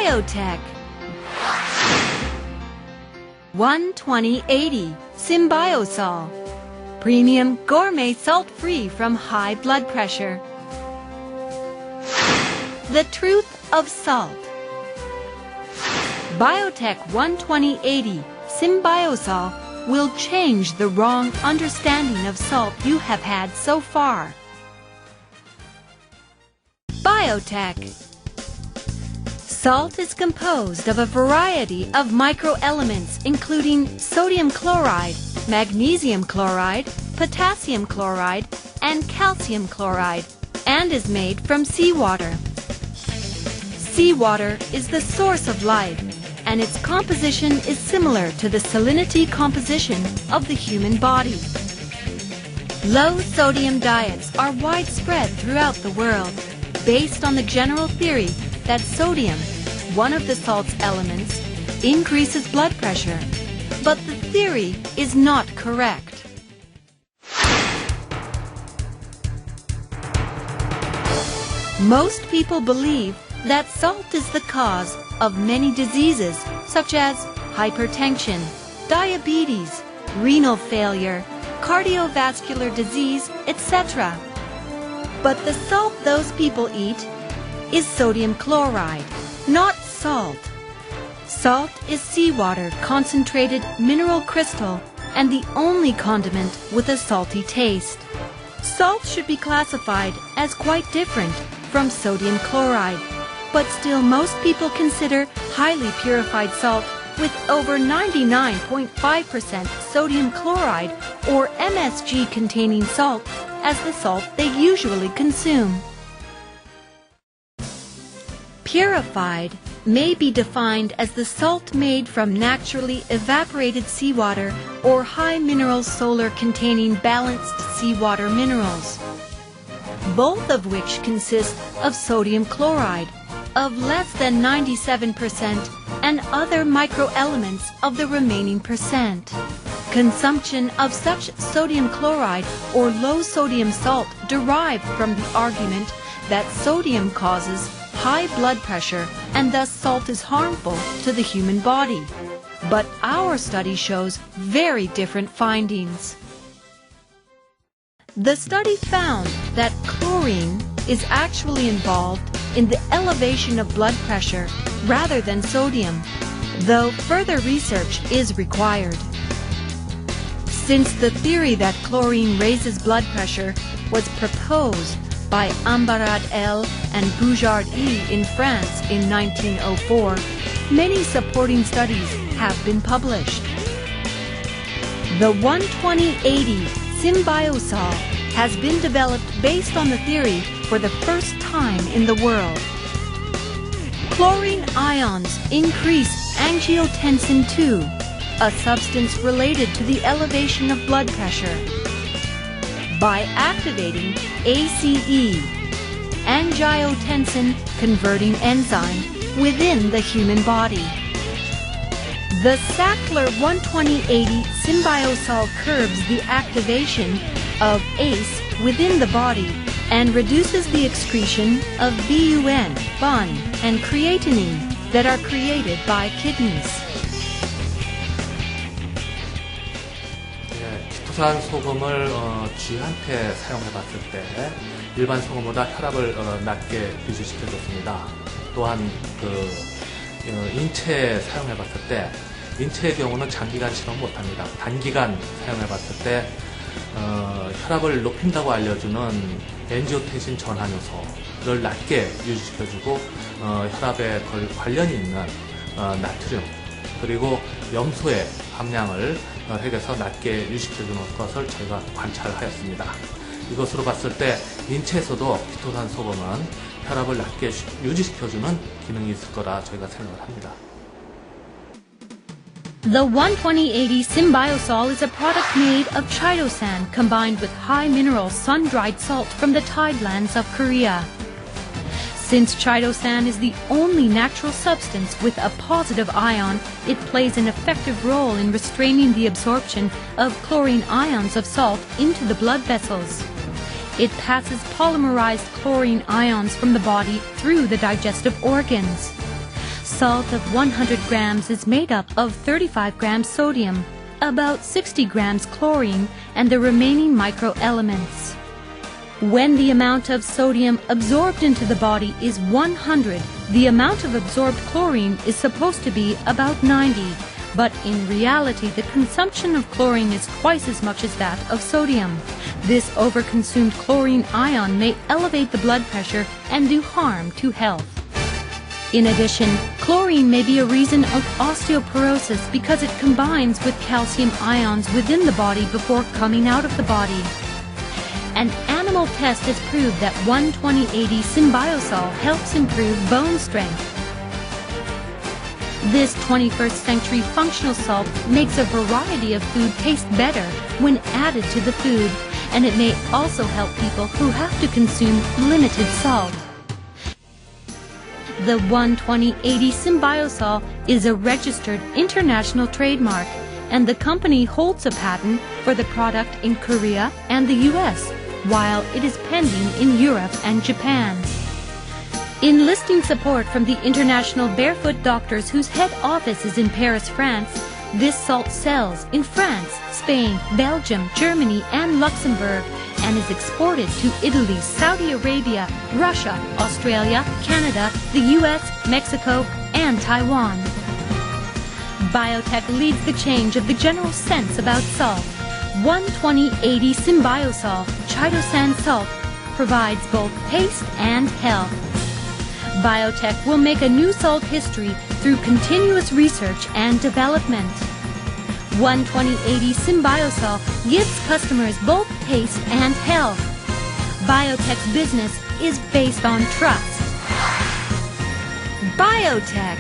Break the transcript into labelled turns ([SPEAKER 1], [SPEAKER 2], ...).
[SPEAKER 1] Biotech. 12080 Symbiosal. Premium gourmet salt-free from high blood pressure. The truth of salt. Biotech 12080 Symbiosal will change the wrong understanding of salt you have had so far. Biotech. Salt is composed of a variety of microelements including sodium chloride, magnesium chloride, potassium chloride, and calcium chloride, and is made from seawater. Seawater is the source of life, and its composition is similar to the salinity composition of the human body. Low-sodium diets are widespread throughout the world, based on the general theory that sodium, one of the salt's elements, increases blood pressure. But the theory is not correct. Most people believe that salt is the cause of many diseases such as hypertension, diabetes, renal failure, cardiovascular disease, etc. But the salt those people eat is sodium chloride, not salt. Salt is seawater concentrated mineral crystal and the only condiment with a salty taste. Salt should be classified as quite different from sodium chloride, but still most people consider highly purified salt with over 99.5% sodium chloride or MSG containing salt as the salt they usually consume. Purified may be defined as the salt made from naturally evaporated seawater or high mineral solar containing balanced seawater minerals, both of which consist of sodium chloride of less than 97% and other microelements of the remaining percent. Consumption of such sodium chloride or low sodium salt derived from the argument that sodium causes high blood pressure and thus salt is harmful to the human body. But our study shows very different findings. The study found that chlorine is actually involved in the elevation of blood pressure rather than sodium, though further research is required. Since the theory that chlorine raises blood pressure was proposed by Ambarad L. and Boujard E. in France in 1904, many supporting studies have been published. The 12080 Symbiosal has been developed based on the theory for the first time in the world. Chlorine ions increase angiotensin II, a substance related to the elevation of blood pressure, by activating ACE, angiotensin converting enzyme, within the human body. The Sackler 12080 Symbiosal curbs the activation of ACE within the body and reduces the excretion of BUN and creatinine that are created by kidneys.
[SPEAKER 2] 치토산 소금을 쥐한테 사용해봤을 때 일반 소금보다 혈압을 낮게 유지시켜줬습니다. 또한 인체에 사용해봤을 때 인체의 경우는 장기간 실험 못합니다. 단기간 사용해봤을 때 혈압을 높인다고 알려주는 엔지오텐신 전환 요소를 낮게 유지시켜주고 혈압에 관련이 있는 나트륨 그리고 염소의 함량을 핵에서 낮게 유지시켜주는 것을 저희가 관찰하였습니다. 이것으로 봤을 때 인체에서도 치토산 소금은 혈압을 낮게 유지시켜주는 기능이 있을 거라 저희가 생각을 합니다.
[SPEAKER 1] The 12080 Symbiosal is a product made of Chitosan combined with high mineral sun-dried salt from the tidelands of Korea. Since Chitosan is the only natural substance with a positive ion, it plays an effective role in restraining the absorption of chlorine ions of salt into the blood vessels. It passes polymerized chlorine ions from the body through the digestive organs. Salt of 100 grams is made up of 35 grams sodium, about 60 grams chlorine, and the remaining microelements. When the amount of sodium absorbed into the body is 100, the amount of absorbed chlorine is supposed to be about 90. But in reality, the consumption of chlorine is twice as much as that of sodium. This overconsumed chlorine ion may elevate the blood pressure and do harm to health. In addition, chlorine may be a reason of osteoporosis because it combines with calcium ions within the body before coming out of the body. An animal test has proved that 120/80 Symbiosal helps improve bone strength. This 21st century functional salt makes a variety of food taste better when added to the food, and it may also help people who have to consume limited salt. The 120/80 Symbiosal is a registered international trademark, and the company holds a patent for the product in Korea and the US, while it is pending in Europe and Japan. Enlisting support from the International Barefoot Doctors, whose head office is in Paris, France, this salt sells in France, Spain, Belgium, Germany, and Luxembourg, and is exported to Italy, Saudi Arabia, Russia, Australia, Canada, the US, Mexico, and Taiwan. Biotech leads the change of the general sense about salt. 120/80 Symbiosal Chitosan salt provides both taste and health. Biotech will make a new salt history through continuous research and development. 120/80 Symbiosal gives customers both taste and health. Biotech's business is based on trust. Biotech.